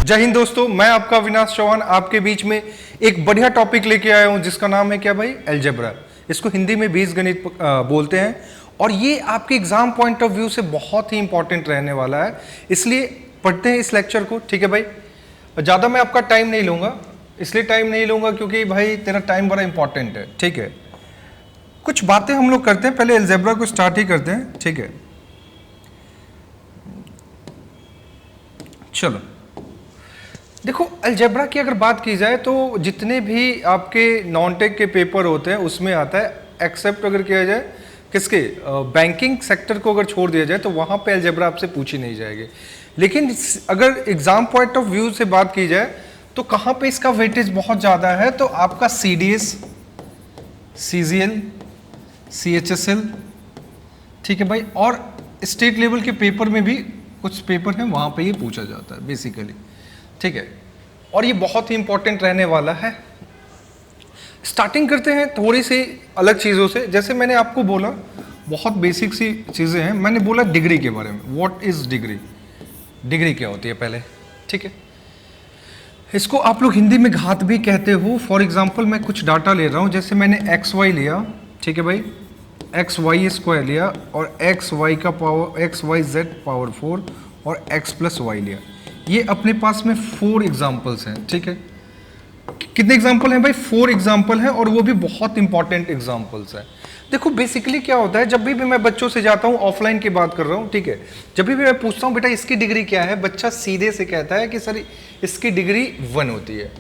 जय हिंद दोस्तों, मैं आपका अविनाश चौहान आपके बीच में एक बढ़िया टॉपिक लेके आया हूं जिसका नाम है क्या भाई, अलजेब्रा। इसको हिंदी में बीजगणित बोलते हैं और ये आपके एग्जाम पॉइंट ऑफ व्यू से बहुत ही इंपॉर्टेंट रहने वाला है, इसलिए पढ़ते हैं इस लेक्चर को। ठीक है भाई, ज़्यादा मैं आपका टाइम नहीं लूँगा, इसलिए टाइम नहीं लूँगा क्योंकि भाई तेरा टाइम बड़ा इंपॉर्टेंट है। ठीक है, कुछ बातें हम लोग करते हैं, पहले अलजेब्रा को स्टार्ट ही करते हैं। ठीक है, चलो देखो, अलजेब्रा की अगर बात की जाए तो जितने भी आपके नॉन टेक के पेपर होते हैं उसमें आता है, एक्सेप्ट अगर किया जाए किसके, बैंकिंग सेक्टर को अगर छोड़ दिया जाए तो वहाँ पे अलजेब्रा आपसे पूछी नहीं जाएगी। लेकिन अगर एग्जाम पॉइंट ऑफ व्यू से बात की जाए तो कहाँ पे इसका वेटेज बहुत ज़्यादा है, तो आपका CDS, CGL, CHSL, ठीक है भाई, और स्टेट लेवल के पेपर में भी कुछ पेपर हैं वहाँ पे ये पूछा जाता है बेसिकली। ठीक है, और ये बहुत ही इंपॉर्टेंट रहने वाला है। स्टार्टिंग करते हैं थोड़ी सी अलग चीज़ों से। जैसे मैंने आपको बोला बहुत बेसिक सी चीज़ें हैं, मैंने बोला डिग्री के बारे में। व्हाट इज़ डिग्री, डिग्री क्या होती है पहले। ठीक है, इसको आप लोग हिंदी में घात भी कहते हो। फॉर एग्जाम्पल मैं कुछ डाटा ले रहा हूँ, जैसे मैंने XY लिया, ठीक है भाई, XY² लिया और XY का पावर XYZ पावर 4 और X+Y लिया। ये अपने पास में 4 एग्जाम्पल्स हैं। ठीक है, कितने एग्जाम्पल हैं भाई, 4 एग्जाम्पल हैं और वो भी बहुत इंपॉर्टेंट एग्जाम्पल्स हैं। देखो बेसिकली क्या होता है, जब भी मैं बच्चों से जाता हूँ, ऑफलाइन की बात कर रहा हूँ, ठीक है, जब भी मैं पूछता हूँ बेटा इसकी डिग्री क्या है, बच्चा सीधे से कहता है कि सर इसकी डिग्री 1 होती है,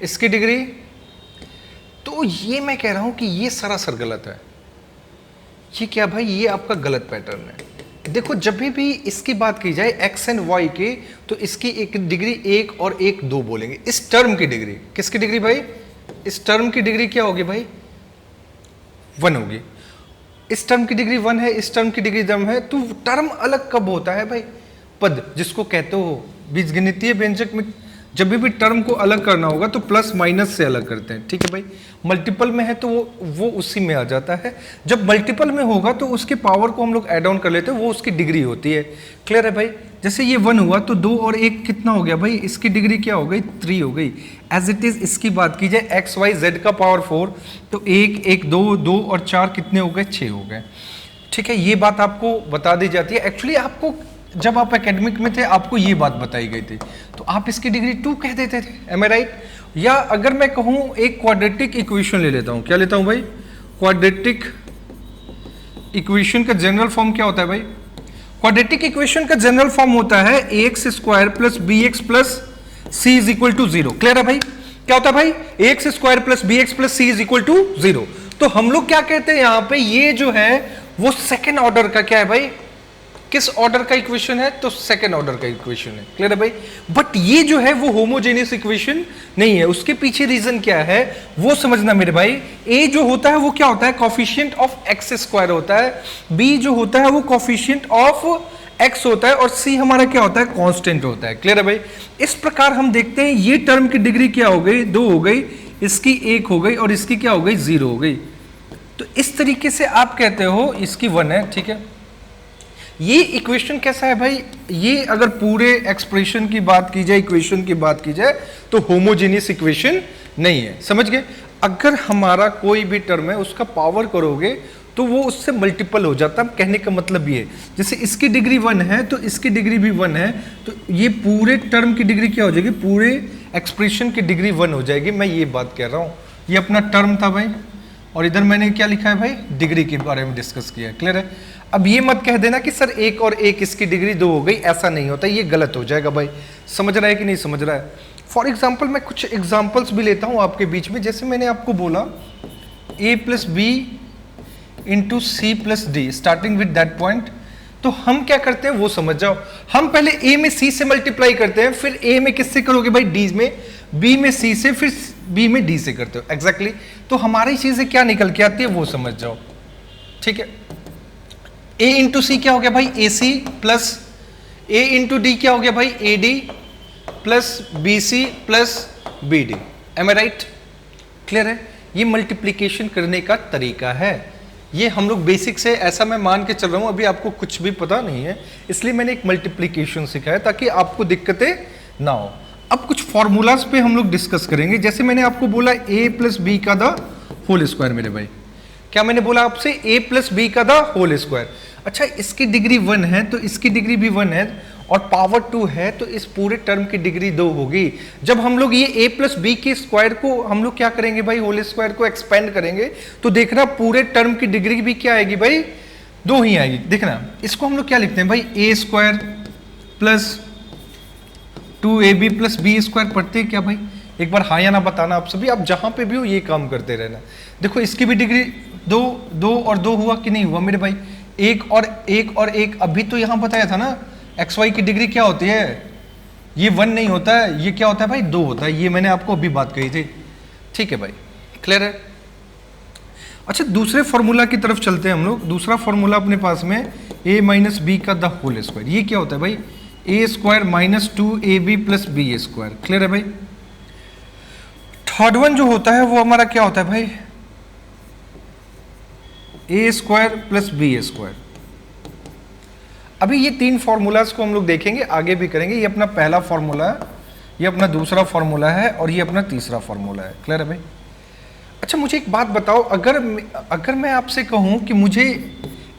इसकी डिग्री। तो ये मैं कह रहा हूँ कि ये सरासर गलत है। ये क्या भाई, ये आपका गलत पैटर्न है। देखो जब भी इसकी बात की जाए X एंड Y की, तो इसकी एक डिग्री 1 और 1 2 बोलेंगे। इस टर्म की डिग्री, किसकी डिग्री भाई, इस टर्म की डिग्री क्या होगी भाई, 1 होगी। इस टर्म की डिग्री 1 है, इस टर्म की डिग्री 1 है। तो टर्म अलग कब होता है भाई, पद जिसको कहते हो बीजगणितीय व्यंजक में जब भी टर्म को अलग करना होगा तो प्लस माइनस से अलग करते हैं। ठीक है भाई, मल्टीपल में है तो वो उसी में आ जाता है। जब मल्टीपल में होगा तो उसके पावर को हम लोग ऐड ऑन कर लेते हैं, वो उसकी डिग्री होती है। क्लियर है भाई, जैसे ये 1 हुआ तो 2 और 1 कितना हो गया भाई, इसकी डिग्री क्या हो गई, 3 हो गई। एज इट इज इसकी बात की जाए XYZ का पावर 4, तो 1 1 2 2 और 4 कितने हो गए, 6 हो गए। ठीक है, ये बात आपको बता दी जाती है। एक्चुअली आपको जब आप एकेडमिक में थे आपको ये बात बताई गई थी, तो आप इसकी डिग्री 2 कह देते थे। M I right. या अगर मैं कहूँ एक क्वाड्रेटिक इक्वेशन ले लेता हूँ, क्या लेता हूँ भाई, क्वाड्रेटिक इक्वेशन का जनरल फॉर्म क्या होता है भाई, क्वाड्रेटिक इक्वेशन का जनरल फॉर्म होता है AX² plus BX plus C is equal to 0। Clear है भाई, क्या होता है भाई, AX² plus BX plus C is equal to 0। तो हम लोग क्या कहते हैं यहाँ पे, ये जो है वो सेकेंड ऑर्डर का क्या है भाई, किस ऑर्डर का इक्वेशन है, तो सेकंड ऑर्डर का इक्वेशन है। क्लियर है भाई, बट ये जो है वो होमोजेनियस इक्वेशन नहीं है। उसके पीछे रीजन क्या है वो समझना मेरे भाई। ए जो होता है वो क्या होता है, कोफिशिएंट ऑफ X² होता है, बी जो होता है वो कोफिशिएंट ऑफ X होता है और सी हमारा क्या होता है, कांस्टेंट होता है। क्लियर है भाई, इस प्रकार हम देखते हैं ये टर्म की डिग्री क्या हो गई, 2 हो गई, इसकी 1 हो गई और इसकी क्या हो गई, 0 हो गई। तो इस तरीके से आप कहते हो इसकी 1 है। ठीक है, ये इक्वेशन कैसा है भाई, ये अगर पूरे एक्सप्रेशन की बात की जाए, इक्वेशन की बात की जाए तो होमोजेनियस इक्वेशन नहीं है। समझ गए, अगर हमारा कोई भी टर्म है उसका पावर करोगे तो वो उससे मल्टीपल हो जाता है। कहने का मतलब ये, जैसे इसकी डिग्री 1 है तो इसकी डिग्री भी 1 है, तो ये पूरे टर्म की डिग्री क्या हो जाएगी, पूरे एक्सप्रेशन की डिग्री 1 हो जाएगी। मैं ये बात कह रहा हूँ, ये अपना टर्म था भाई और इधर मैंने क्या लिखा है भाई, डिग्री के बारे में डिस्कस किया है। क्लियर है, अब ये मत कह देना कि सर 1 और 1 इसकी डिग्री 2 हो गई, ऐसा नहीं होता, ये गलत हो जाएगा भाई। समझ रहा है कि नहीं समझ रहा है। फॉर एग्जाम्पल मैं कुछ एग्जाम्पल्स भी लेता हूँ आपके बीच में। जैसे मैंने आपको बोला A plus B into C plus D starting with that point, तो हम क्या करते हैं वो समझ जाओ। हम पहले A में C से मल्टीप्लाई करते हैं, फिर A में किससे करोगे भाई, D में, B में C से, फिर B में D से करते हो। एग्जैक्टली तो हमारी चीजें क्या निकल के आती है वो समझ जाओ। ठीक है, A इंटू सी क्या हो गया भाई, AC plus A into D क्या हो गया भाई, AD plus BC plus BD। Am I right, clear है, ये मल्टीप्लीकेशन करने का तरीका है। ये हम लोग बेसिक से, ऐसा मैं मान के चल रहा हूँ, अभी आपको कुछ भी पता नहीं है, इसलिए मैंने एक मल्टीप्लीकेशन सिखाया ताकि आपको दिक्कतें नाउ अब कुछ फॉर्मूलाज पे हम लोग डिस्कस करेंगे। जैसे मैंने आपको बोला a प्लस बी का द होल स्क्वायर, मेरे भाई क्या मैंने बोला आपसे, a प्लस बी का द होल स्क्वायर। अच्छा, इसकी डिग्री 1 है तो इसकी डिग्री भी 1 है और पावर 2 है, तो इस पूरे टर्म की डिग्री 2 होगी। जब हम लोग ये a प्लस बी के स्क्वायर को हम लोग क्या करेंगे भाई, होल स्क्वायर को एक्सपेंड करेंगे, तो देखना पूरे टर्म की डिग्री भी क्या आएगी भाई, 2 ही आएगी। देखना इसको हम लोग क्या लिखते हैं भाई, a square plus 2ab plus B square पढ़ते हैं क्या भाई? एक बार हाँ या ना बताना आप सभी, आप जहां पे भी हो ये काम करते रहना। देखो इसकी भी डिग्री 2 और 2 हुआ कि नहीं हुआ मेरे भाई, 1 और 1 अभी तो यहां बताया था ना, xy की डिग्री क्या होती है, ये 1 नहीं होता है, ये क्या होता है भाई 2 होता है, ये मैंने आपको अभी बात कही थी। ठीक है भाई, क्लियर है। अच्छा, दूसरे फॉर्मूला की तरफ चलते हैं हम लोग। दूसरा फॉर्मूला अपने पास में a माइनस बी का द होल स्क्वायर, ये क्या होता है भाई, a square minus 2ab plus B square. Clear है भाई। थर्ड वन जो होता है वो हमारा क्या होता है भाई, a square plus B square. अभी ये 3 फॉर्मूलाज को हम लोग देखेंगे, आगे भी करेंगे। ये अपना पहला फॉर्मूला है, ये अपना दूसरा फॉर्मूला है और ये अपना तीसरा फॉर्मूला है। क्लियर है भाई। अच्छा, मुझे एक बात बताओ, अगर मैं आपसे कहूं कि मुझे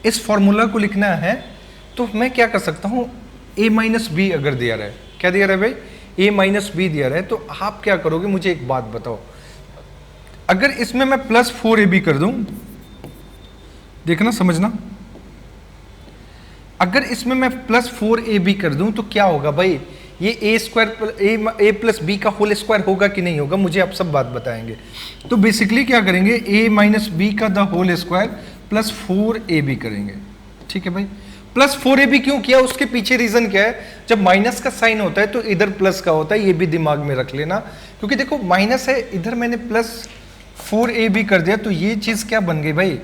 इस फॉर्मूला को लिखना है तो मैं क्या कर सकता हूं, a माइनस बी अगर दिया रहा है, क्या दिया रहा है भाई, a माइनस बी दिया रहा है, तो आप क्या करोगे, मुझे एक बात बताओ। अगर इसमें मैं प्लस 4ab कर दूं, देखना समझना, अगर इसमें मैं प्लस 4ab कर दूं तो क्या होगा भाई, ये a square a plus B का होल स्क्वायर होगा कि नहीं होगा, मुझे आप सब बात बताएंगे। तो बेसिकली क्या करेंगे, a माइनस बी का the whole square plus 4ab करेंगे। ठीक है भाई। प्लस 4ab क्यों किया, उसके पीछे रीजन क्या है, जब माइनस का साइन होता है तो इधर प्लस का होता है, ये भी दिमाग में रख लेना, क्योंकि देखो माइनस है, इधर मैंने प्लस 4ab कर दिया तो ये चीज क्या बन गई भाई,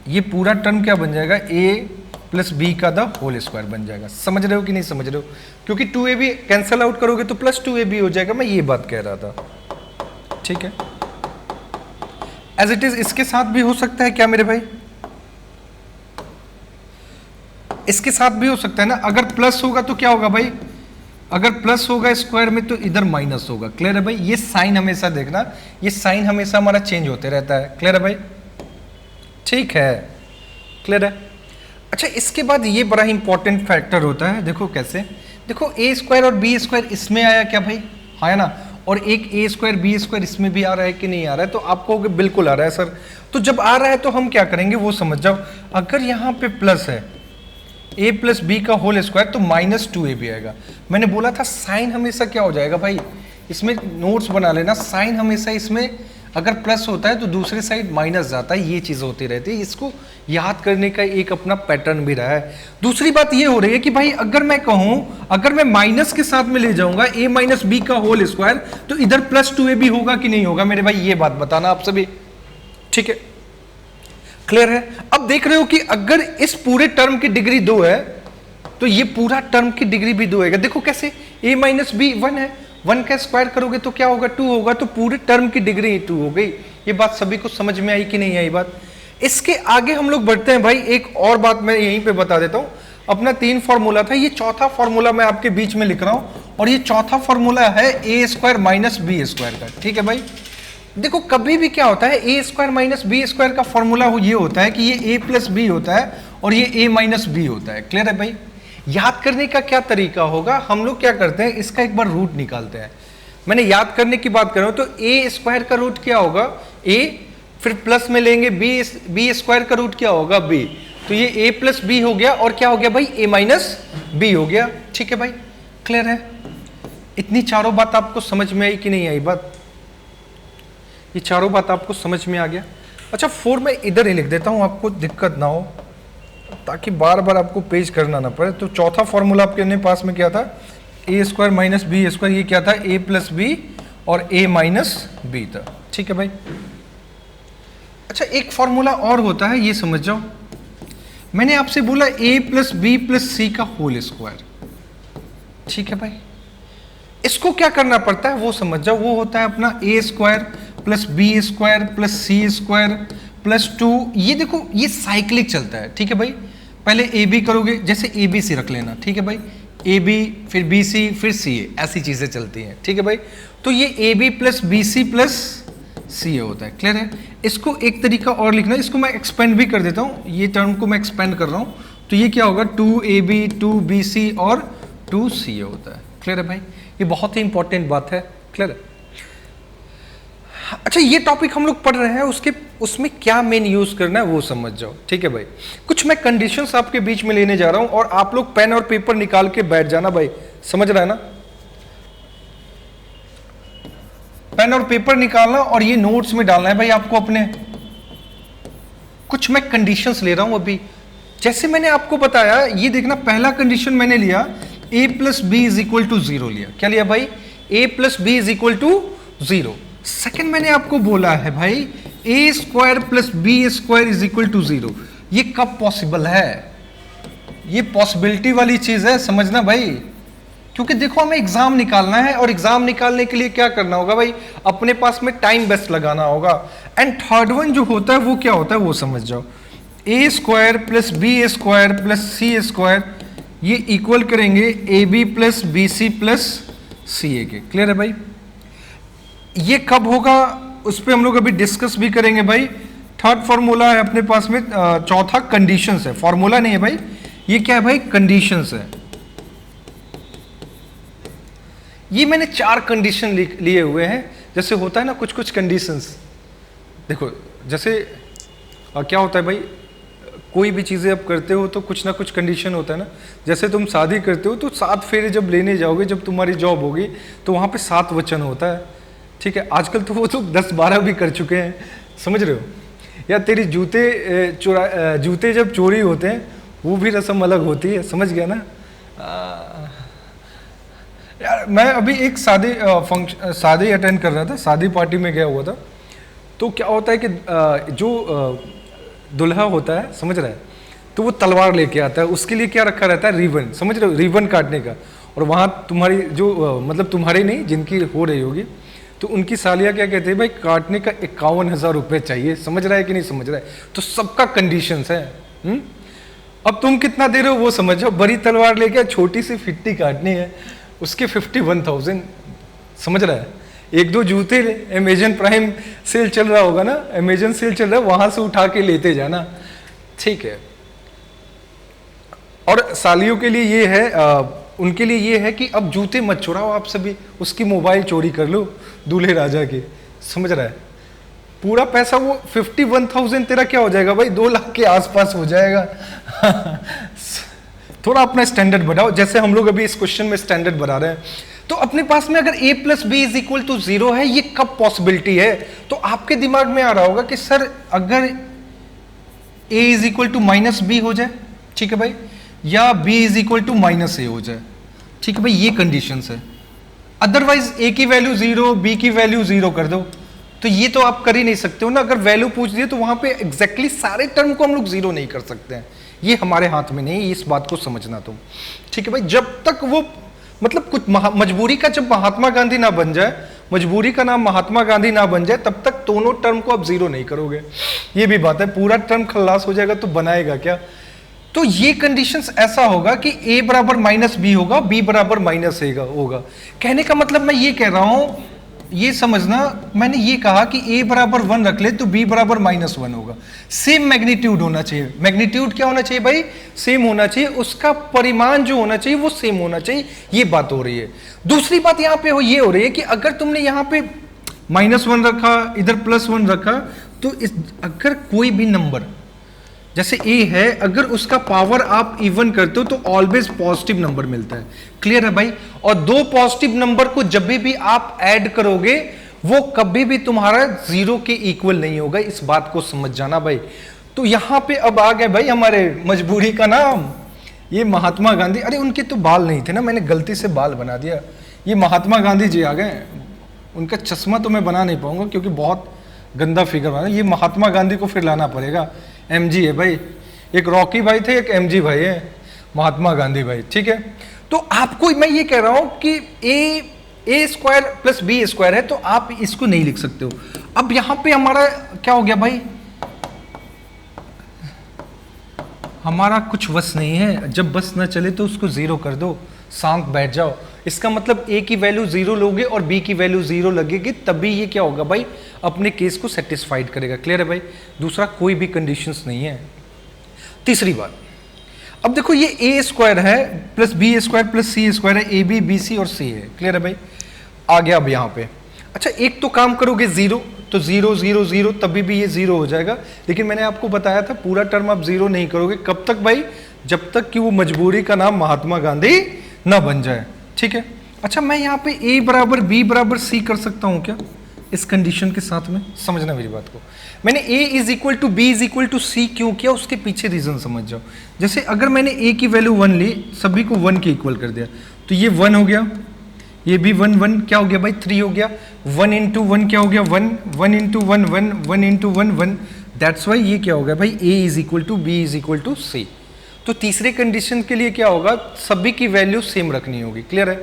ये पूरा टर्म क्या बन जाएगा, a प्लस बी का द होल स्क्वायर बन जाएगा। समझ रहे हो कि नहीं समझ रहे हो, क्योंकि 2ab कैंसिल आउट करोगे तो प्लस 2ab हो जाएगा, मैं ये बात कह रहा था। ठीक है, एज इट इज इसके साथ भी हो सकता है क्या मेरे भाई, इसके साथ भी हो सकता है ना। अगर प्लस होगा तो क्या होगा भाई, अगर प्लस होगा स्क्वायर में तो इधर माइनस होगा। क्लियर है भाई। ये साइन हमेशा देखना, ये साइन हमेशा हमारा चेंज होते रहता है। क्लियर है भाई। ठीक है, क्लियर है। अच्छा, इसके बाद ये बड़ा इंपॉर्टेंट फैक्टर होता है, देखो कैसे, देखो a स्क्वायर और b स्क्वायर इसमें आया क्या भाई, हाँ है ना, और एक a स्क्वायर b स्क्वायर इसमें भी आ रहा है कि नहीं आ रहा है, तो आप कहोगे बिल्कुल आ रहा है सर। तो जब आ रहा है तो हम क्या करेंगे वो समझ जाओ। अगर यहाँ पे प्लस है a प्लस बी का होल स्क्वायर तो माइनस 2ab आएगा। मैंने बोला था साइन हमेशा क्या हो जाएगा भाई, इसमें नोट्स बना लेना, साइन हमेशा इसमें अगर प्लस होता है तो दूसरे साइड माइनस जाता है, ये चीज होती रहती है। इसको याद करने का एक अपना पैटर्न भी रहा है। दूसरी बात ये हो रही है कि भाई अगर मैं कहूं, अगर मैं माइनस के साथ में ले जाऊंगा a माइनस बी का होल स्क्वायर तो इधर प्लस 2ab होगा कि नहीं होगा मेरे भाई, ये बात बताना आप सभी। ठीक है, क्लियर है। अब देख रहे हो कि अगर इस पूरे टर्म की डिग्री 2 है तो ये पूरा टर्म की डिग्री भी 2 है। देखो कैसे, a माइनस बी 1 है, 1 का स्क्वायर करोगे तो क्या होगा, 2 होगा, तो पूरे टर्म की डिग्री 2 हो गई। ये बात सभी को समझ में आई कि नहीं आई बात। इसके आगे हम लोग बढ़ते हैं भाई, एक और बात मैं यहीं पे बता देता हूं। अपना 3 फॉर्मूला था, ये चौथा फॉर्मूला मैं आपके बीच में लिख रहा हूं, और ये चौथा फॉर्मूला है a square minus B square का। ठीक है भाई। देखो कभी भी क्या होता है, a square minus B square का फॉर्मूला ये होता है कि ये a प्लस बी होता है और ये a माइनस बी होता है। क्लियर है भाई। याद करने का क्या तरीका होगा, हम लोग क्या करते हैं, इसका एक बार रूट निकालते हैं। मैंने याद करने की बात कर रहा हूं तो a स्क्वायर का रूट क्या होगा, a, फिर प्लस में लेंगे b स्क्वायर का रूट क्या होगा, b, तो ये a प्लस बी हो गया, और क्या हो गया भाई, a माइनस बी हो गया। ठीक है भाई, क्लियर है। इतनी चारों बात आपको समझ में आई कि नहीं आई बात, ये चारों बात आपको समझ में आ गया। अच्छा, 4 मैं इधर ही लिख देता हूं, आपको दिक्कत ना हो, ताकि बार बार आपको पेज करना ना पड़े। तो चौथा फॉर्मूला आपके पास में क्या था, a square minus B square, ये क्या था, a प्लस बी और a माइनस बी था। ठीक है भाई। अच्छा, एक फॉर्मूला और होता है, ये समझ जाओ। मैंने आपसे बोला a प्लस बी प्लस सी का होल स्क्वायर। ठीक है भाई। इसको क्या करना पड़ता है वो समझ जाओ। वो होता है अपना a square plus B square plus C square plus 2। ये देखो ये साइक्लिक चलता है। ठीक है भाई। पहले ए बी करोगे, जैसे ए बी सी रख लेना। ठीक है भाई, ए बी फिर बी सी फिर सी ए, ऐसी चीज़ें चलती हैं, ठीक है भाई। तो ये A B plus B C plus C A होता है, क्लियर है। इसको एक तरीका और लिखना है, इसको मैं एक्सपेंड भी कर देता हूँ, ये टर्म को मैं एक्सपेंड कर रहा हूँ, तो ये क्या होगा 2ab 2bc और 2ca होता है, क्लियर है भाई। ये बहुत ही इंपॉर्टेंट बात है, क्लियर है। अच्छा, ये टॉपिक हम लोग पढ़ रहे हैं, उसमें क्या मेन यूज करना है वो समझ जाओ, ठीक है भाई। कुछ मैं कंडीशंस आपके बीच में लेने जा रहा हूं और आप लोग पेन और पेपर निकाल के बैठ जाना भाई, समझ रहा है ना। पेन और पेपर निकालना और ये नोट्स में डालना है भाई आपको अपने। कुछ मैं कंडीशंस ले रहा हूं अभी, जैसे मैंने आपको बताया, ये देखना, पहला कंडीशन मैंने लिया a plus B is equal to 0 लिया, क्या लिया भाई, a plus B is equal to 0। Second मैंने आपको बोला है भाई A square plus B square is equal to 0। ये कब पॉसिबल है, ये पॉसिबिलिटी वाली चीज है, समझना भाई। क्योंकि देखो हमें एग्जाम निकालना है और एग्जाम निकालने के लिए क्या करना होगा भाई, अपने पास में टाइम बेस्ट लगाना होगा। एंड थर्ड वन जो होता है वो क्या होता है वो समझ जाओ, A square plus B square plus C square, ये इक्वल करेंगे A B plus B C plus C A के, क्लियर है भाई। ये कब होगा उस पर हम लोग अभी डिस्कस भी करेंगे भाई। थर्ड फॉर्मूला है अपने पास में, चौथा कंडीशंस है, फॉर्मूला नहीं है भाई, ये क्या है भाई, कंडीशंस है। ये मैंने 4 कंडीशन लिए हुए हैं, जैसे होता है ना कुछ कुछ कंडीशंस। देखो जैसे क्या होता है भाई, कोई भी चीज़ें आप करते हो तो कुछ ना कुछ कंडीशन होता है ना। जैसे तुम शादी करते हो तो 7 फेरे जब लेने जाओगे, जब तुम्हारी जॉब होगी तो वहाँ पे 7 वचन होता है, ठीक है। आजकल तो वो तो 10-12 भी कर चुके हैं, समझ रहे हो। या तेरी जूते जब चोरी होते हैं वो भी रस्म अलग होती है, समझ गया ना। यार मैं अभी एक शादी अटेंड कर रहा था, शादी पार्टी में गया हुआ था। तो क्या होता है कि जो दुल्हा होता है, समझ रहा है, तो वो तलवार लेके आता है, उसके लिए क्या रखा रहता है, रिबन, समझ रहे हो, रिबन काटने का। और वहाँ तुम्हारी जो मतलब तुम्हारी नहीं, जिनकी हो रही होगी, तो उनकी सालियाँ क्या कहते हैं भाई, काटने का 51,000 रुपये चाहिए, समझ रहा है कि नहीं समझ रहा है। तो सबका कंडीशंस है। अब तुम कितना दे रहे हो वो समझो। बड़ी तलवार लेके छोटी सी फिट्टी काटनी है, उसके 51,000, समझ रहा है। 1-2 जूते अमेजन प्राइम सेल चल रहा होगा ना, अमेजन सेल चल रहा है, वहां से उठा के लेते जाना, ठीक है। और सालियों के लिए ये है, उनके लिए ये है कि अब जूते मत चुराओ आप सभी, उसकी मोबाइल चोरी कर लो दूल्हे राजा की, समझ रहा है। पूरा पैसा वो 51,000 तेरा क्या हो जाएगा भाई, 2 लाख के आसपास हो जाएगा। थोड़ा अपना स्टैंडर्ड बढ़ाओ, जैसे हम लोग अभी इस क्वेश्चन में स्टैंडर्ड बढ़ा रहे हैं। तो अपने पास में अगर a plus B is equal to 0 है, ये कब पॉसिबिलिटी है, तो आपके दिमाग में आ रहा होगा कि सर अगर a is equal to minus B हो जाए, ठीक है भाई, या b is equal to minus A हो जाए, ठीक है भाई, ये कंडीशंस है। अदरवाइज a की वैल्यू 0, b की वैल्यू 0 कर दो, तो ये तो आप कर ही नहीं सकते हो ना। अगर वैल्यू पूछ दिए तो वहां पे एग्जैक्टली सारे टर्म को हम लोग 0 नहीं कर सकते हैं, ये हमारे हाथ में नहीं, इस बात को समझना तुम, ठीक है भाई। जब तक वो मतलब कुछ मजबूरी का, जब महात्मा गांधी ना बन जाए, मजबूरी का नाम महात्मा गांधी ना बन जाए, तब तक दोनों टर्म को आप 0 नहीं करोगे, ये भी बात है। पूरा टर्म खल्लास हो जाएगा तो बनाएगा क्या। तो ये कंडीशंस ऐसा होगा कि a बराबर माइनस बी होगा, b बराबर माइनस ए होगा। कहने का मतलब मैं ये कह रहा हूं, ये समझना, मैंने ये कहा कि a बराबर 1 रख ले तो b बराबर -1 होगा। सेम मैग्नीट्यूड होना चाहिए। मैग्नीट्यूड क्या होना चाहिए भाई, सेम होना चाहिए, उसका परिमाण जो होना चाहिए वो सेम होना चाहिए, ये बात हो रही है। दूसरी बात यहाँ पे ये हो रही है कि अगर तुमने यहाँ पे -1 रखा, इधर +1 रखा, तो अगर कोई भी नंबर जैसे a है, अगर उसका पावर आप इवन करते हो तो ऑलवेज पॉजिटिव नंबर मिलता है, क्लियर है भाई। और 2 पॉजिटिव नंबर को जब भी आप ऐड करोगे वो कभी भी तुम्हारा 0 के इक्वल नहीं होगा, इस बात को समझ जाना भाई। तो यहां पे अब आ गए भाई हमारे मजबूरी का नाम, ये महात्मा गांधी। अरे उनके तो बाल नहीं थे ना, मैंने गलती से बाल बना दिया, ये महात्मा गांधी जी आ गए। उनका चश्मा तो मैं बना नहीं पाऊंगा क्योंकि बहुत गंदा फिगर बना, ये महात्मा गांधी को फिर लाना पड़ेगा। MG है भाई, एक रॉकी भाई थे, एक MG भाई है, महात्मा गांधी भाई, ठीक है। तो आपको मैं ये कह रहा हूं कि a square plus B square है, तो आप इसको नहीं लिख सकते हो। अब यहां पे हमारा क्या हो गया भाई, हमारा कुछ बस नहीं है, जब बस ना चले तो उसको 0 कर दो, शांत बैठ जाओ। इसका मतलब ए की वैल्यू 0 लोगे और बी की वैल्यू 0 लगेगी, तभी ये क्या होगा भाई, अपने केस को सेटिस्फाइड करेगा। क्लियर है भाई? दूसरा कोई भी कंडीशंस नहीं है। तीसरी बात, अब देखो ये ए स्क्वायर है plus B square plus C square है, ए बी बी सी और सी है। क्लियर है भाई? आ गया अब यहाँ पे। अच्छा एक तो काम करोगे 0, तो 0 0 0 तभी भी ये 0 हो जाएगा, लेकिन मैंने आपको बताया था पूरा टर्म आप 0 नहीं करोगे। कब तक भाई? जब तक कि वो मजबूरी का नाम महात्मा गांधी ना बन जाए। ठीक है? अच्छा मैं यहाँ पे a बराबर b बराबर c कर सकता हूँ क्या इस कंडीशन के साथ में? समझना मेरी बात को। मैंने a is equal to B is equal to C क्यों किया, उसके पीछे रीजन समझ जाओ। जैसे अगर मैंने a की वैल्यू 1 ली, सभी को 1 के इक्वल कर दिया, तो ये 1 हो गया, ये भी 1 1 क्या हो गया भाई 3 हो गया, 1 इंटू 1 क्या हो गया 1, 1 इंटू 1 1, 1 इंटू 1 1, दैट्स वाई ये क्या हो गया भाई a is equal to B is equal to C. तो तीसरे कंडीशन के लिए क्या होगा, सभी की वैल्यू सेम रखनी होगी। क्लियर है?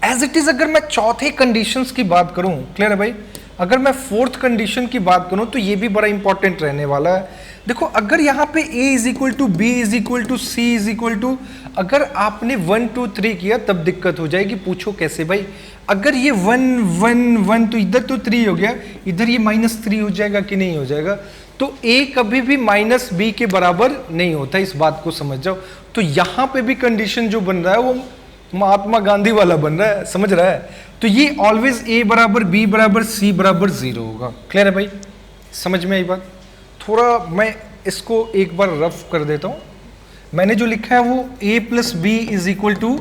एज इट इज अगर मैं चौथे कंडीशंस की बात करूं, क्लियर है भाई, अगर मैं फोर्थ कंडीशन की बात करूं तो ये भी बड़ा इंपॉर्टेंट रहने वाला है। देखो अगर यहाँ पे a is equal to B is equal to C is equal to, अगर आपने 1 2 3 किया तब दिक्कत हो जाएगी। पूछो कैसे भाई? अगर ये 1 1 1 तो इधर तो 3 हो गया, इधर ये -3 हो जाएगा कि नहीं हो जाएगा? तो a कभी भी -b के बराबर नहीं होता, इस बात को समझ जाओ। तो यहाँ पे भी कंडीशन जो बन रहा है वो महात्मा गांधी वाला बन रहा है, समझ रहा है? तो ये ऑलवेज a बराबर b बराबर c बराबर 0 होगा। क्लियर है भाई? समझ में आई बात? थोड़ा मैं इसको एक बार रफ कर देता हूँ। मैंने जो लिखा है वो a plus B is equal to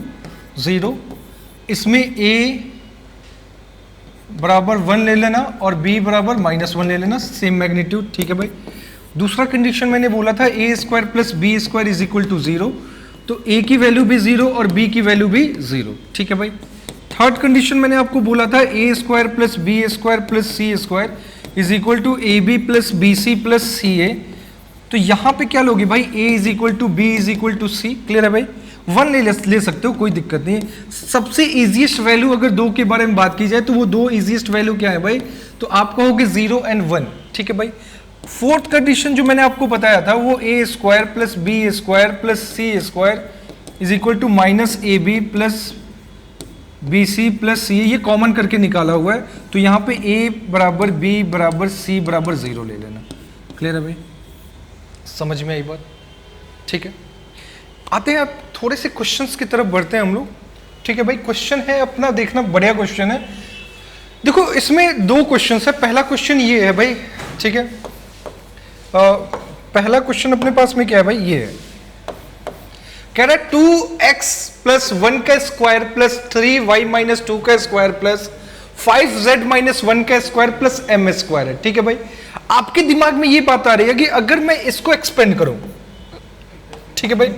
0, इसमें a बराबर 1 ले लेना और b बराबर -1 ले लेना, सेम मैग्नीट्यूड। ठीक है भाई? दूसरा कंडीशन मैंने बोला था a square plus B square is equal to 0, तो a की वैल्यू भी 0 और b की वैल्यू भी 0। ठीक है भाई? थर्ड कंडीशन मैंने आपको बोला था a square plus B square plus C square is equal to A B plus B C plus C A. तो यहाँ पे क्या लोगे भाई, a is equal to B is equal to C. Clear है भाई? 1 ले सकते हो, कोई दिक्कत नहीं है। सबसे इजीएस्ट वैल्यू अगर 2 के बारे में बात की जाए तो वो 2 इजीएस्ट वैल्यू क्या है भाई, तो आप कहोगे 0 एंड 1। ठीक है भाई? फोर्थ कंडीशन जो मैंने आपको बताया था वो a square plus B square plus C square is equal to minus A B plus B C plus C, ये कॉमन करके निकाला हुआ है, तो यहाँ पे a बराबर b बराबर c बराबर 0 ले लेना। क्लियर है भाई? समझ में आई बात? ठीक है, आते हैं आप थोड़े से क्वेश्चंस की तरफ बढ़ते हैं हम लोग। ठीक है भाई? क्वेश्चन है अपना, देखना बढ़िया क्वेश्चन है। देखो इसमें 2 क्वेश्चंस है। पहला क्वेश्चन ये है भाई, ठीक है, पहला क्वेश्चन अपने पास में क्या है भाई, ये है, कह रहा है 2x प्लस 1 का स्क्वायर प्लस 3y माइनस 2 का स्क्वायर प्लस 5z माइनस 1 का स्क्वायर प्लस m स्क्वायर है। ठीक है भाई? आपके दिमाग में ये बात आ रही है कि अगर मैं इसको एक्सपेंड करूं, ठीक है भाई,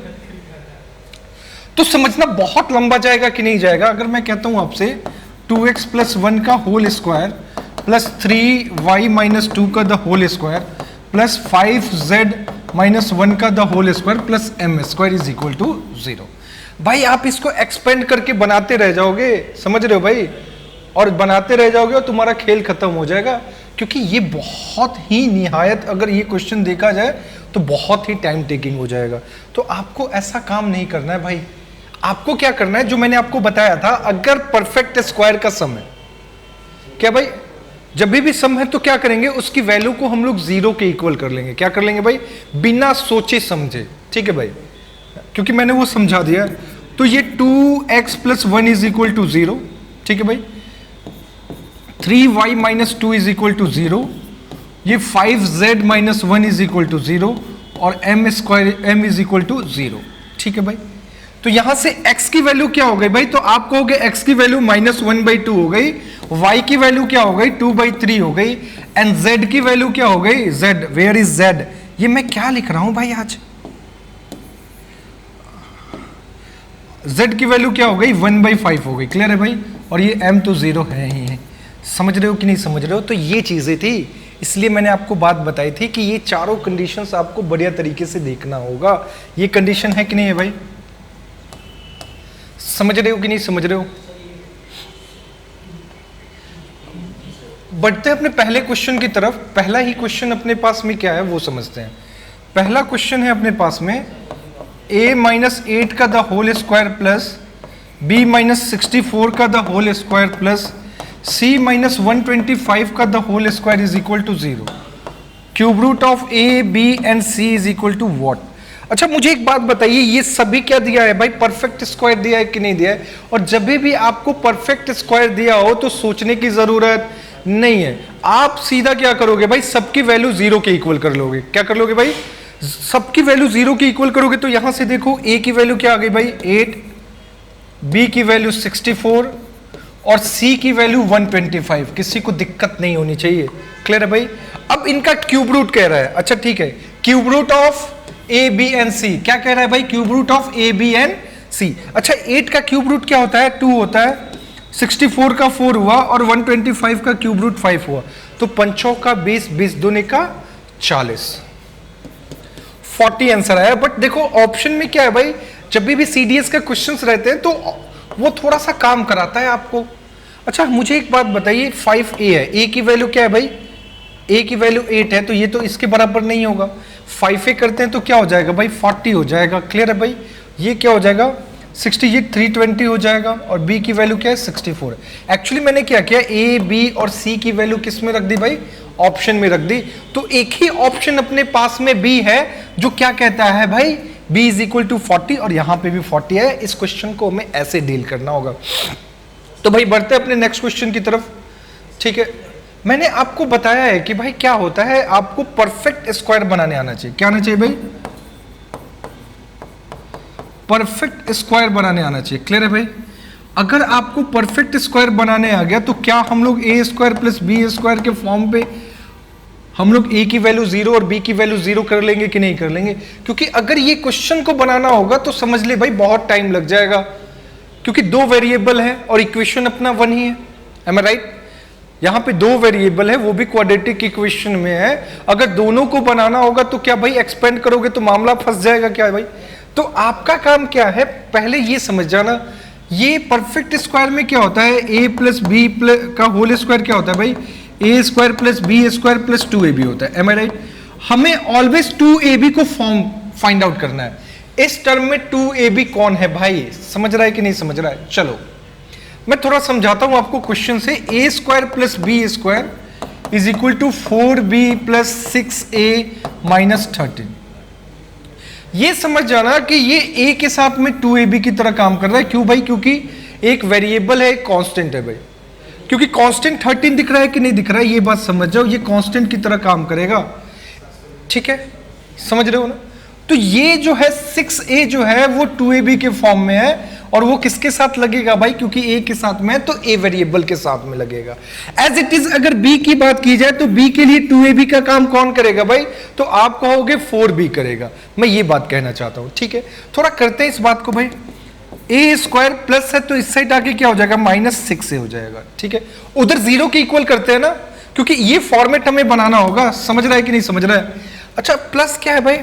तो समझना बहुत लंबा जाएगा कि नहीं जाएगा। अगर मैं कहता हूं आपसे 2x प्लस 1 का whole square plus 3y minus 2 का the whole square plus 5z minus 1 का the whole square plus m square is equal to 0, भाई आप इसको एक्सपेंड करके बनाते रह जाओगे, समझ रहे हो भाई, और बनाते रह जाओगे और तुम्हारा खेल खत्म हो जाएगा, क्योंकि ये बहुत ही निहायत, अगर ये क्वेश्चन देखा जाए तो बहुत ही टाइम टेकिंग हो जाएगा। तो आपको ऐसा काम नहीं करना है भाई। आपको क्या करना है, जो मैंने आपको बताया था, अगर परफेक्ट स्क्वायर का सम है, क्या भाई, जब भी सम है तो क्या करेंगे, उसकी वैल्यू को हम लोग 0 के इक्वल कर लेंगे। क्या कर लेंगे भाई, बिना सोचे समझे। ठीक है भाई? क्योंकि मैंने वो समझा दिया। तो ये 2x plus 1 is equal to 0, ठीक है भाई, 3y minus 2 is equal to 0, ये 5z minus 1 is equal to 0 और m square m is equal to 0। ठीक है भाई? तो यहां से x की वैल्यू क्या हो गई भाई, तो आप कहोगे x की वैल्यू -1/2 हो गई, y की वैल्यू क्या हो गई 2/3 हो गई, एंड z की वैल्यू क्या हो गई, z, वेयर इज z, ये मैं क्या लिख रहा हूं भाई आज, z की वैल्यू क्या हो गई 1/5 हो गई। क्लियर है भाई? और ये m तो 0 है ही है। समझ रहे हो कि नहीं समझ रहे हो? तो ये चीजें थी, इसलिए मैंने आपको बात बताई थी कि ये चारों कंडीशंस आपको बढ़िया तरीके से देखना होगा। ये कंडीशन है कि नहीं है भाई? समझ रहे हो कि नहीं समझ रहे हो? बढ़ते हैं अपने पहले क्वेश्चन की तरफ। पहला ही क्वेश्चन अपने पास में क्या है वो समझते हैं। पहला क्वेश्चन है अपने पास में a माइनस 8 का the whole square plus b minus 64 का the whole square plus c minus 125 का the whole square is equal to 0। Cube root of a b and c is equal to what. अच्छा मुझे एक बात बताइए, ये सभी क्या दिया है भाई? परफेक्ट स्क्वायर दिया है कि नहीं दिया है? और जब भी आपको परफेक्ट स्क्वायर दिया हो तो सोचने की जरूरत नहीं है, आप सीधा क्या करोगे भाई, सबकी वैल्यू 0 के इक्वल कर लोगे। क्या कर लोगे भाई? सबकी वैल्यू 0 के इक्वल करोगे। तो यहां से देखो a की वैल्यू क्या आ गई भाई 8, b की वैल्यू 64 और c की वैल्यू 125। किसी को दिक्कत नहीं होनी चाहिए, क्लियर है भाई? अब इनका क्यूब रूट कह रहा है। अच्छा ठीक है, cube root of A B and C क्या कह रहा है भाई? Cube root of A B and C. अच्छा 8 का क्यूब रूट क्या होता है? 2 होता है, 64 का 4 हुआ और 125 का क्यूब रूट 5 हुआ। तो पंचों का 20, 20 दूने का 40, 40 आंसर आया। बट देखो ऑप्शन में क्या है भाई, जब भी सीडीएस का क्वेश्चंस रहते हैं तो वो थोड़ा सा काम कराता है आपको। अच्छा मुझे एक बात बताइए, 5a है, a की वैल्यू क्या है भाई? a की वैल्यू 8 है, तो ये तो इसके बराबर नहीं होगा। 5a करते हैं तो क्या हो जाएगा भाई? 40 हो जाएगा, क्लियर है भाई? ये क्या हो जाएगा 60, ये 320 हो जाएगा और b की वैल्यू क्या है 64 है। एक्चुअली मैंने क्या किया, a b और c की वैल्यू किस में रख दी भाई? ऑप्शन में रख दी। तो एक ही ऑप्शन अपने पास में b है जो क्या कहता है भाई b इज इक्वल टू 40 और यहां पे भी 40 है। इस क्वेश्चन को हमें ऐसे डील करना होगा। तो भाई बढ़ते हैं अपने नेक्स्ट क्वेश्चन की तरफ। ठीक है, मैंने आपको बताया है कि भाई क्या होता है, आपको परफेक्ट स्क्वायर बनाने आना चाहिए। क्या आना चाहिए भाई? परफेक्ट स्क्वायर बनाने आना चाहिए, क्लियर है भाई? अगर आपको परफेक्ट स्क्वायर बनाने आ गया तो क्या हम लोग ए स्क्वायर प्लस बी स्क्वायर के फॉर्म पे हम लोग a की वैल्यू 0 और b की वैल्यू 0 कर लेंगे कि नहीं कर लेंगे? क्योंकि अगर ये क्वेश्चन को बनाना होगा तो समझ ले भाई बहुत टाइम लग जाएगा, क्योंकि 2 वेरिएबल है और इक्वेशन अपना 1 ही है। Am I right? यहां पे 2 वेरिएबल है, वो भी क्वाड्रेटिक इक्वेशन में है। अगर दोनों को बनाना होगा तो क्या भाई एक्सपेंड करोगे तो मामला फंस जाएगा क्या भाई? तो आपका काम क्या है, पहले ये समझ जाना, ये परफेक्ट स्क्वायर में क्या होता है, a प्लस बी का होल स्क्वायर क्या होता है भाई? A square plus B square plus 2ab होता है। Am I right? हमें ऑलवेज 2ab को फॉर्म फाइंड आउट करना है। इस टर्म में 2ab कौन है भाई? समझ रहा है कि नहीं समझ रहा है? चलो मैं थोड़ा समझाता हूं आपको क्वेश्चन से। A square plus B square is equal to 4b plus 6a minus 13। ये समझ जाना कि ये a के साथ में 2ab की तरह काम कर रहा है। क्यों भाई? क्योंकि एक वेरिएबल है, एक कांस्टेंट है भाई। क्योंकि कांस्टेंट 13 दिख रहा है कि नहीं दिख रहा है, ये बात समझ जाओ, ये कांस्टेंट की तरह काम करेगा। ठीक है, समझ रहे हो ना? तो ये जो है 6a जो है वो 2ab के फॉर्म में है और वो किसके साथ लगेगा भाई? क्योंकि a के साथ में है तो a वेरिएबल के साथ में लगेगा। एज इट इज अगर b की बात की जाए तो b के लिए 2ab का काम कौन करेगा भाई? तो आप कहोगे 4b करेगा। मैं ये बात कहना चाहता हूं। ठीक है, थोड़ा करते हैं इस बात को भाई। ए स्क्वायर प्लस है तो इस साइड आके क्या हो जाएगा? माइनस 6 हो जाएगा। ठीक है, उधर 0 के इक्वल करते हैं ना, क्योंकि ये फॉर्मेट हमें बनाना होगा। समझ रहा है कि नहीं समझ रहा है? अच्छा प्लस क्या है भाई?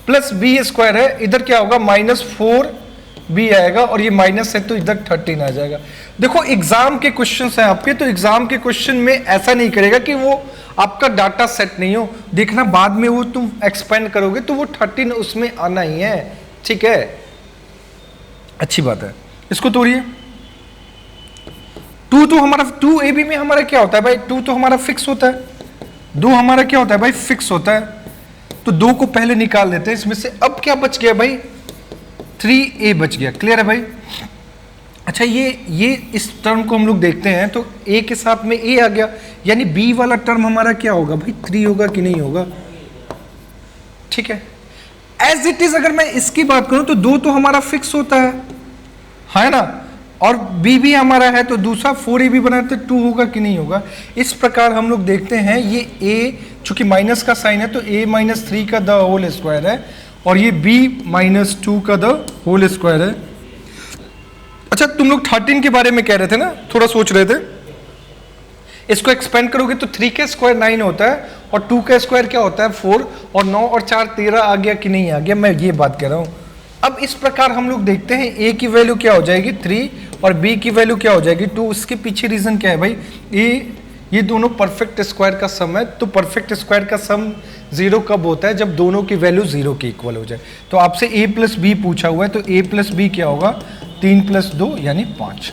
प्लस बी स्क्वायर है, इधर क्या होगा? माइनस 4b आएगा और ये माइनस है तो इधर 13 आ जाएगा। देखो एग्जाम के क्वेश्चन है आपके, तो एग्जाम के क्वेश्चन में ऐसा नहीं करेगा कि वो आपका डाटा सेट नहीं हो। देखना बाद में वो तुम एक्सपेंड करोगे तो वो 13 उसमें आना ही है। ठीक है, अच्छी बात है। इसको तोड़िए। 2 तो हमारा 2ab में हमारा क्या होता है भाई? 2 तो हमारा फिक्स होता है, 2 हमारा क्या होता है भाई? फिक्स होता है। तो 2 को पहले निकाल लेते हैं इसमें से। अब क्या बच गया भाई? 3a बच गया। क्लियर है भाई? अच्छा ये इस टर्म को हम लोग देखते हैं तो a के साथ में a आ गया, यानी b वाला टर्म हमारा क्या होगा भाई? 3 होगा कि नहीं होगा? ठीक है, एज इट इज अगर मैं इसकी बात करूं तो 2 तो हमारा फिक्स होता है ना, और b भी हमारा है तो दूसरा 4ab बना तो 2 होगा कि नहीं होगा? इस प्रकार हम लोग देखते हैं ये a चूंकि माइनस का साइन है तो a माइनस 3 का द होल स्क्वायर है और ये b माइनस 2 का द होल स्क्वायर है। अच्छा तुम लोग 13 के बारे में कह रहे थे ना, थोड़ा सोच रहे थे। इसको एक्सपेंड करोगे तो 3 का स्क्वायर 9 होता है और 2 का स्क्वायर क्या होता है? 4 और 9 और 4 13 आ गया कि नहीं आ गया? मैं ये बात कह रहा हूं। अब इस प्रकार हम लोग देखते हैं a की वैल्यू क्या हो जाएगी? 3 और b की वैल्यू क्या हो जाएगी? 2। इसके पीछे रीजन क्या है भाई? ये दोनों परफेक्ट स्क्वायर का सम है, तो परफेक्ट स्क्वायर का सम 0 कब होता है? जब दोनों की वैल्यू 0 के इक्वल हो जाए। तो आपसे a प्लस बी पूछा हुआ है तो a प्लस बी क्या होगा? 3 + 2 यानी 5।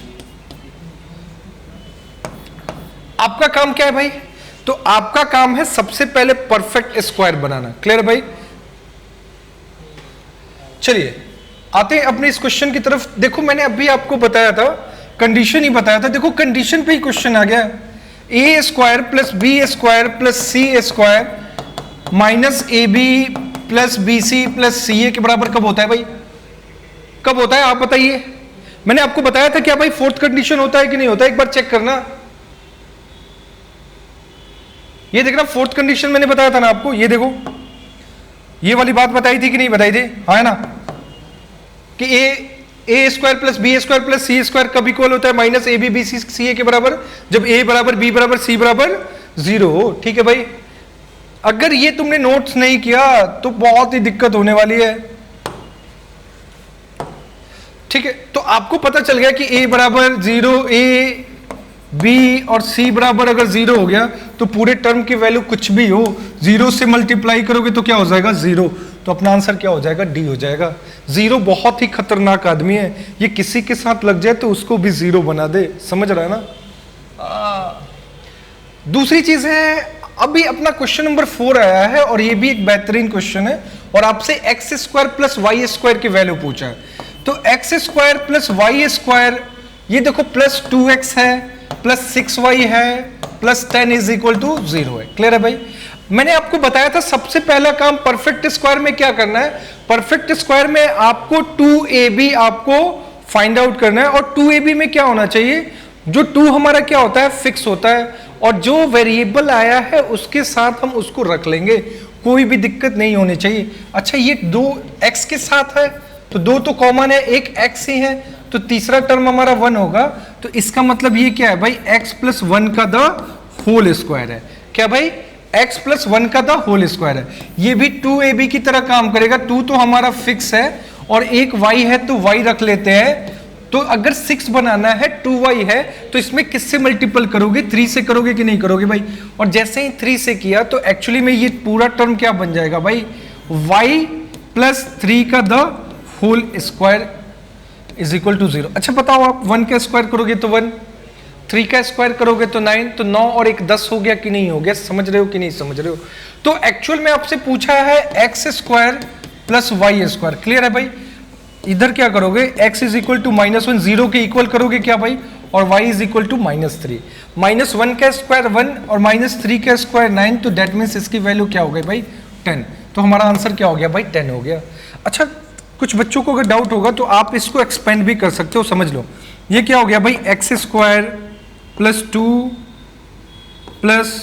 आपका काम क्या है भाई? तो आपका काम है सबसे पहले परफेक्ट स्क्वायर बनाना। क्लियर भाई? चलिए आते हैं अपने इस क्वेश्चन की तरफ। देखो मैंने अभी आपको बताया था, कंडीशन ही बताया था। देखो कंडीशन पे ही क्वेश्चन आ गया। a² + b² + c² minus ab + bc + ca के बराबर कब होता है भाई? कब होता है आप बताइए। मैंने आपको बताया था क्या भाई फोर्थ कंडीशन होता है कि नहीं होता है? एक बार चेक करना। ये देखना फोर्थ कंडीशन मैंने बताया था ना आपको। ये देखो ये वाली बात बताई थी कि नहीं बताई थी? हाँ है ना, कि a² + b² + c² कब इक्वल होता है? माइनस ab bc ca के बराबर, जब a बराबर b बराबर c बराबर 0 हो। ठीक है भाई, अगर ये तुमने नोट्स नहीं किया तो बहुत ही दिक्कत होने वाली है। ठीक है, तो आपको पता चल गया कि a बराबर 0, a b और c बराबर अगर 0 हो गया तो पूरे टर्म की वैल्यू कुछ भी हो 0 से मल्टीप्लाई करोगे तो क्या हो जाएगा? 0। तो अपना आंसर क्या हो जाएगा? डी हो जाएगा। 0 बहुत ही खतरनाक आदमी है, ये किसी के साथ लग जाए तो उसको भी 0 बना दे। समझ रहा है ना? दूसरी चीज है, अभी अपना क्वेश्चन नंबर 4 आया है और ये भी एक बेहतरीन क्वेश्चन है और आपसे x² + y² की वैल्यू पूछा है। तो x² + y², ये देखो +2x है, +6y है, +10 = 0 है। क्लियर है भाई? मैंने आपको बताया था सबसे पहला काम परफेक्ट स्क्वायर में क्या करना है। परफेक्ट स्क्वायर में आपको 2ab आपको फाइंड आउट करना है और 2ab में क्या होना चाहिए? जो 2 हमारा क्या होता है? फिक्स होता है, और जो वेरिएबल आया है उसके साथ हम उसको रख लेंगे, कोई भी दिक्कत नहीं होनी चाहिए। अच्छा ये 2 x के साथ है तो 2 तो कॉमन है, एक x ही है, तो तीसरा टर्म हमारा 1 होगा। तो इसका मतलब ये क्या है भाई? x + 1 का द होल स्क्वायर है। क्या भाई? x + 1 का द होल स्क्वायर है। ये भी 2ab की तरह काम करेगा। 2 तो हमारा फिक्स है और एक y है तो y रख लेते हैं। तो अगर 6 बनाना है, 2y है, तो इसमें किससे मल्टीपल करोगे? 3 से करोगे कि नहीं करोगे भाई? और जैसे ही 3 से किया तो एक्चुअली में ये पूरा टर्म क्या बन जाएगा भाई? y + 3 का द होल स्क्वायर = 0। अच्छा बताओ आप 1 का स्क्वायर करोगे तो 1, 3 का स्क्वायर करोगे तो 9, तो 9 और 1 10 हो गया कि नहीं हो गया? समझ रहे हो कि नहीं समझ रहे हो? तो एक्चुअल में आपसे पूछा है x² + y²। क्लियर है भाई? इधर क्या करोगे? x = -1, 0 के इक्वल करोगे क्या भाई? और y = -3। -1 का स्क्वायर 1 और -3 का स्क्वायर 9, तो डेट मीन्स इसकी वैल्यू क्या हो गई भाई? 10। तो हमारा आंसर क्या हो गया भाई? 10 हो गया। अच्छा कुछ बच्चों को अगर डाउट होगा तो आप इसको एक्सपेंड भी कर सकते हो। समझ लो ये क्या हो गया भाई? x² + 2 +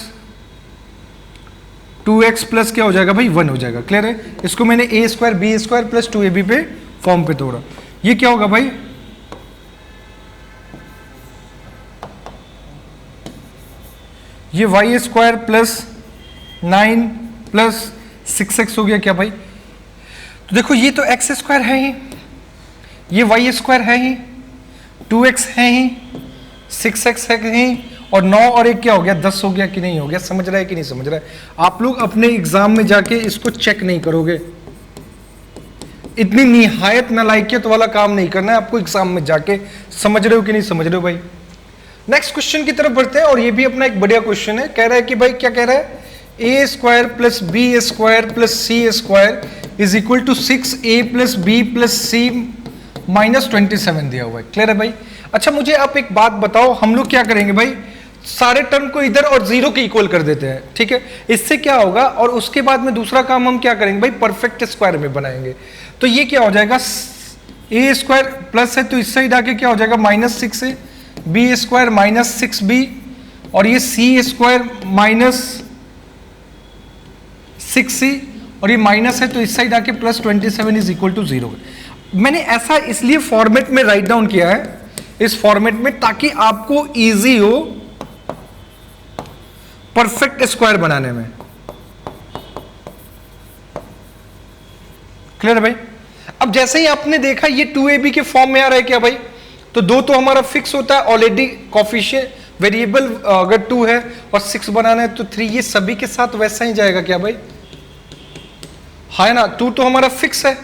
2x प्लस क्या हो जाएगा भाई? 1 हो जाएगा। क्लियर है? इसको मैंने a² b² + 2ab पे फॉर्म पे तोड़ा। ये क्या होगा भाई? ये y² + 9 + 6x हो गया क्या भाई? तो देखो ये तो x² है ही, ये y² है ही, 2x है ही, 6x है ही, और 9 और 1 क्या हो गया? 10 हो गया कि नहीं हो गया? समझ रहा है कि नहीं समझ रहा है? आप लोग अपने एग्जाम में जाके इसको चेक नहीं करोगे, इतनी निहायत नालायकियत वाला काम नहीं करना है आपको एग्जाम में जाके। समझ रहे हो कि नहीं समझ रहे हो भाई? नेक्स्ट क्वेश्चन की तरफ बढ़ते हैं और ये भी अपना एक बढ़िया क्वेश्चन है। कह रहा है कि भाई क्या कह रहा है? a² + b² + c² = 6a + b + c - 27 दिया हुआ है। क्लियर है भाई? अच्छा मुझे आप एक बात बताओ, हम लोग क्या करेंगे भाई? सारे टर्म को इधर और 0 के इक्वल कर देते हैं। ठीक है, इससे क्या होगा? और उसके बाद में दूसरा काम हम क्या करेंगे भाई? परफेक्ट स्क्वायर में बनाएंगे। तो ये क्या हो जाएगा? a² प्लस है तो इस साइड आके क्या हो जाएगा? -6a, b² -6b, और ये c² -6c, और ये माइनस है तो इस साइड आके +27 = 0। मैंने ऐसा इसलिए फॉर्मेट में राइट डाउन किया है, इस फॉर्मेट में, ताकि आपको इजी हो परफेक्ट स्क्वायर बनाने में। क्लियर है भाई? अब जैसे ही आपने देखा ये 2ab के फॉर्म में आ रहा है क्या भाई? तो 2 तो हमारा फिक्स होता है ऑलरेडी, कॉफिशिएंट वेरिएबल अगर 2 है और 6 बनाना है तो 3, ये सभी के साथ वैसा ही जाएगा क्या भाई? हाँ है ना? 2 तो हमारा फिक्स है,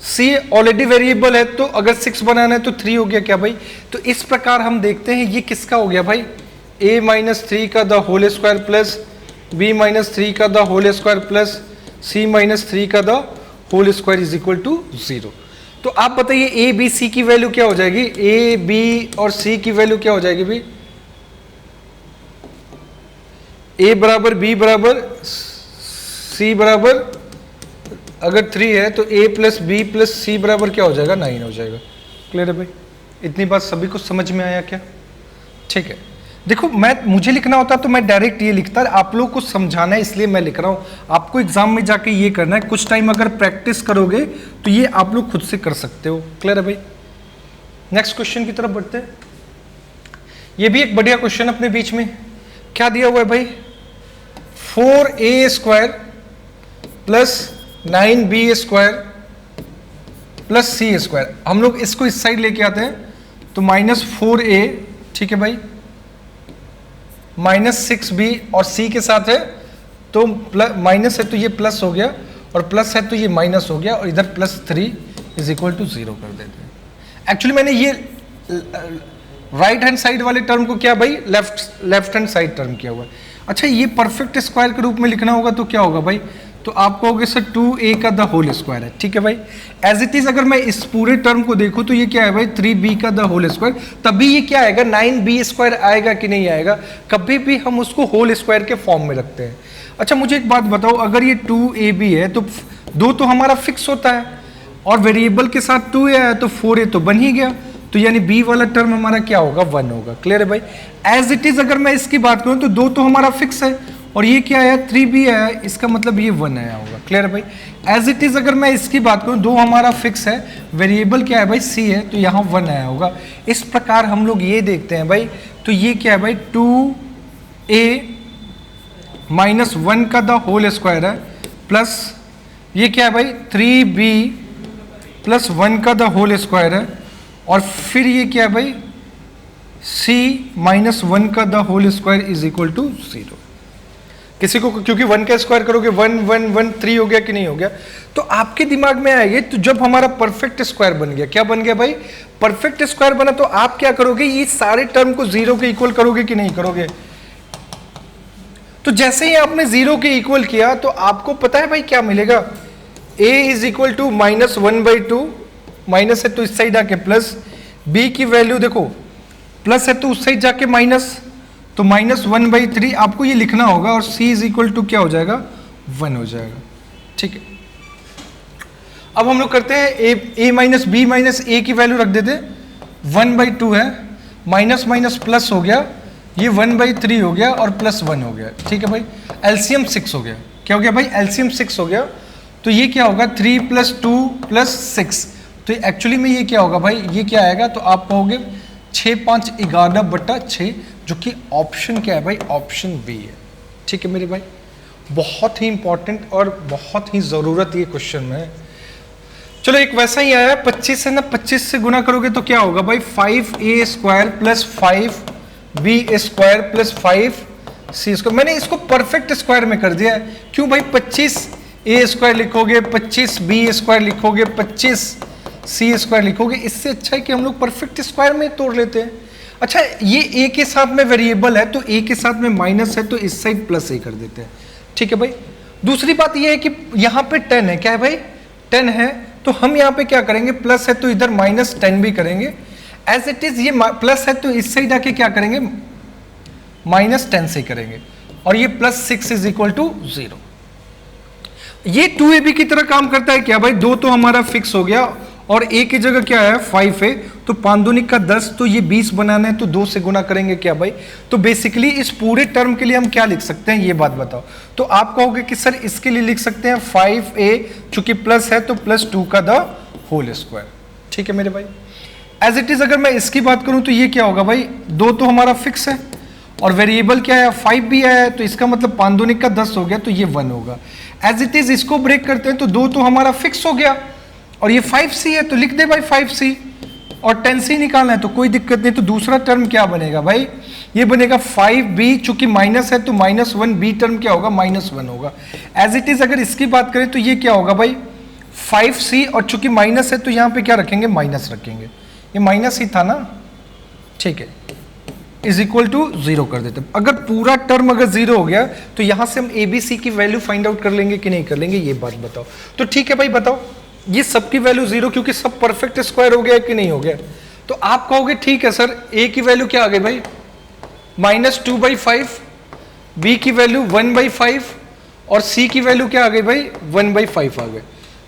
सी ऑलरेडी वेरिएबल है, तो अगर 6 बनाना है तो 3 हो गया क्या भाई। तो इस प्रकार हम देखते हैं ये किसका हो गया भाई, a माइनस 3 का the whole square plus b minus 3 का the whole square plus c minus 3 का the whole square is equal to 0। तो आप बताइए a b c की वैल्यू क्या हो जाएगी, a b और c की वैल्यू क्या हो जाएगी भाई, a बराबर b बराबर c बराबर अगर 3 है तो a प्लस बी प्लस सी बराबर क्या हो जाएगा, 9 हो जाएगा। क्लियर है भाई, इतनी बात सभी को समझ में आया क्या। ठीक है, देखो मुझे लिखना होता तो मैं डायरेक्ट ये लिखता, आप लोगों को समझाना है इसलिए मैं लिख रहा हूँ। आपको एग्जाम में जाके ये करना है, कुछ टाइम अगर प्रैक्टिस करोगे तो ये आप लोग खुद से कर सकते हो। क्लियर है भाई, नेक्स्ट क्वेश्चन की तरफ बढ़ते हैं। ये भी एक बढ़िया क्वेश्चन अपने बीच में क्या दिया हुआ है भाई, 4a square plus 9b square plus C square. हम लोग इसको इस साइड लेके आते हैं तो -4a, ठीक है भाई, -6b और c के साथ है तो माइनस है तो ये प्लस हो गया और प्लस है तो ये माइनस हो गया और इधर +3 इज इक्वल टू 0 कर देते हैं। एक्चुअली मैंने ये राइट हैंड साइड वाले टर्म को क्या भाई लेफ्ट हैंड साइड टर्म किया हुआ है। अच्छा, ये परफेक्ट स्क्वायर के रूप में लिखना होगा तो क्या होगा भाई, तो आप कहोगे सर 2a का द होल स्क्वायर है। ठीक है भाई, एज इट इज अगर मैं इस पूरे टर्म को देखूं तो ये क्या है भाई 3b का द होल स्क्वायर, तभी ये क्या आएगा 9b स्क्वायर आएगा कि नहीं आएगा, कभी भी हम उसको होल स्क्वायर के फॉर्म में रखते हैं। अच्छा मुझे एक बात बताओ, अगर ये 2ab है तो 2 तो हमारा फिक्स होता है और वेरिएबल के साथ 2a है तो 4a तो बन ही गया, तो यानी b वाला टर्म हमारा क्या होगा 1 होगा। क्लियर है भाई, एज इट इज अगर मैं इसकी बात करूं तो 2 तो हमारा फिक्स है और ये क्या आया 3b आया, इसका मतलब ये 1 आया होगा। क्लियर है भाई, एज इट इज अगर मैं इसकी बात करूं 2 हमारा फिक्स है, वेरिएबल क्या है भाई c है तो यहाँ 1 आया होगा। इस प्रकार हम लोग ये देखते हैं भाई, तो ये क्या है भाई 2a माइनस 1 का द होल स्क्वायर है प्लस ये क्या है भाई 3b प्लस 1 का द होल स्क्वायर है और फिर ये क्या है भाई c माइनस 1 का the whole square is equal to 0। किसी को क्योंकि 1 का स्क्वायर करोगे 1 1 1 3 हो गया कि नहीं हो गया, तो आपके दिमाग में आएगा तो जब हमारा परफेक्ट स्क्वायर बन गया, क्या बन गया भाई परफेक्ट स्क्वायर बना, तो आप क्या करोगे ये सारे टर्म को 0 के इक्वल करोगे कि नहीं करोगे। तो जैसे ही आपने 0 के इक्वल किया तो आपको पता है भाई क्या मिलेगा, a is equal to -1/2, minus है तो इस साइड आके प्लस, b की वैल्यू देखो प्लस है तो उस साइड जाके माइनस, तो -1/3 आपको ये लिखना होगा और c इज इक्वल टू क्या हो जाएगा 1 हो जाएगा। ठीक है, अब हम लोग करते हैं a minus b minus a की वैल्यू रख देते हैं, 1/2 है, माइनस माइनस प्लस हो गया, ये 1/3 हो गया और +1 हो गया। ठीक है भाई, एलसीएम 6 हो गया, क्या हो गया भाई एलसीएम 6 हो गया, तो ये क्या होगा 3 + 2 + 6, तो एक्चुअली में ये क्या होगा भाई ये क्या आएगा, तो आप कहोगे 6 5 11/6, जो कि ऑप्शन क्या है भाई ऑप्शन बी है। ठीक है मेरे भाई, बहुत ही इंपॉर्टेंट और बहुत ही ज़रूरत ये क्वेश्चन में है। चलो एक वैसा ही आया 25 है ना, 25 से गुना करोगे तो क्या होगा भाई 5a square plus 5b square plus 5c square. मैंने इसको परफेक्ट स्क्वायर में कर दिया है, क्यों भाई 25a स्क्वायर लिखोगे 25b स्क्वायर लिखोगे 25c स्क्वायर लिखोगे, इससे अच्छा है कि हम लोग परफेक्ट स्क्वायर में तोड़ लेते हैं। अच्छा ये a के साथ में वेरिएबल है तो a के साथ में माइनस है तो इस साइड +a कर देते हैं। ठीक है भाई, दूसरी बात ये है कि यहाँ पे 10 है, क्या है भाई 10 है, तो हम यहाँ पे क्या करेंगे प्लस है तो इधर -10 भी करेंगे, एज इट इज ये प्लस है तो इस साइड आके क्या करेंगे -10 से करेंगे और ये +6 इज इक्वल टू 0। ये 2ab की तरह काम करता है क्या भाई, 2 तो हमारा फिक्स हो गया और a की जगह क्या है 5 है, तो 5 दूनी का 10, तो ये 20 बनाना है तो 2 से गुना करेंगे क्या भाई, तो बेसिकली इस पूरे टर्म के लिए हम क्या लिख सकते हैं ये बात बताओ। तो आप कहोगे कि सर इसके लिए लिख सकते हैं 5a, चूंकि प्लस है तो +2 का द होल स्क्वायर। ठीक है मेरे भाई, एज इट इज अगर मैं इसकी बात करूं तो ये क्या होगा भाई 2 तो हमारा फिक्स है और वेरिएबल क्या है 5 भी है, तो इसका मतलब 5 दूनी का 10 हो गया तो ये 1 होगा। एज इट इज इसको ब्रेक करते हैं तो 2 तो हमारा फिक्स हो गया और ये 5c है तो लिख दे भाई 5c, और 10c निकालना है तो कोई दिक्कत नहीं, तो दूसरा टर्म क्या बनेगा भाई ये बनेगा 5b, चूंकि माइनस है तो -1, b टर्म क्या होगा -1 होगा। एज इट इज अगर इसकी बात करें तो ये क्या होगा भाई 5c, और चूंकि माइनस है तो यहाँ पे क्या रखेंगे, माइनस रखेंगे, ये माइनस ही था ना, ठीक है, इज इक्वल टू 0 कर देते। अगर पूरा टर्म अगर 0 हो गया तो यहां से हम ए बी सी की वैल्यू फाइंड आउट कर लेंगे कि नहीं कर लेंगे, ये बात बताओ। तो ठीक है भाई बताओ, ये सबकी वैल्यू 0 क्योंकि सब परफेक्ट स्क्वायर हो गया कि नहीं हो गया। तो आप कहोगे ठीक है सर, ए की वैल्यू क्या आ गई भाई, -2/5, बी की वैल्यू 1/5 और सी की वैल्यू क्या आ गई भाई, 1/5 आ गए।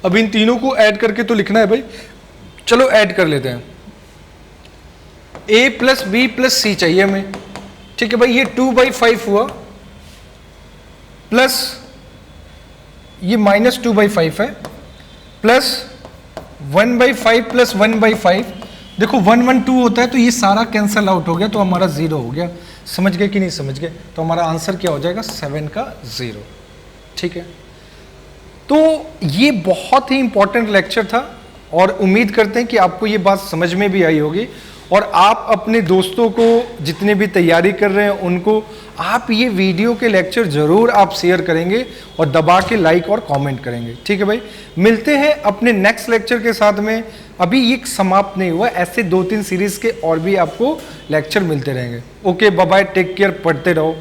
अब इन तीनों को ऐड करके तो लिखना है भाई, चलो ऐड कर लेते हैं। a प्लस बी प्लस सी चाहिए हमें, ठीक है भाई, ये 2/5 हुआ, प्लस ये -2/5 है, प्लस 1/5 प्लस 1/5, देखो 1 1 2 होता है तो ये सारा कैंसल आउट हो गया तो हमारा 0 हो गया। समझ गए कि नहीं समझ गए, तो हमारा आंसर क्या हो जाएगा, 7 का 0, ठीक है। तो ये बहुत ही इंपॉर्टेंट लेक्चर था और उम्मीद करते हैं कि आपको ये बात समझ में भी आई होगी और आप अपने दोस्तों को जितने भी तैयारी कर रहे हैं उनको आप ये वीडियो के लेक्चर जरूर आप शेयर करेंगे और दबा के लाइक और कमेंट करेंगे, ठीक है भाई। मिलते हैं अपने नेक्स्ट लेक्चर के साथ में, अभी ये समाप्त नहीं हुआ, ऐसे 2-3 सीरीज के और भी आपको लेक्चर मिलते रहेंगे। Okay bye bye, take care, पढ़ते रहो।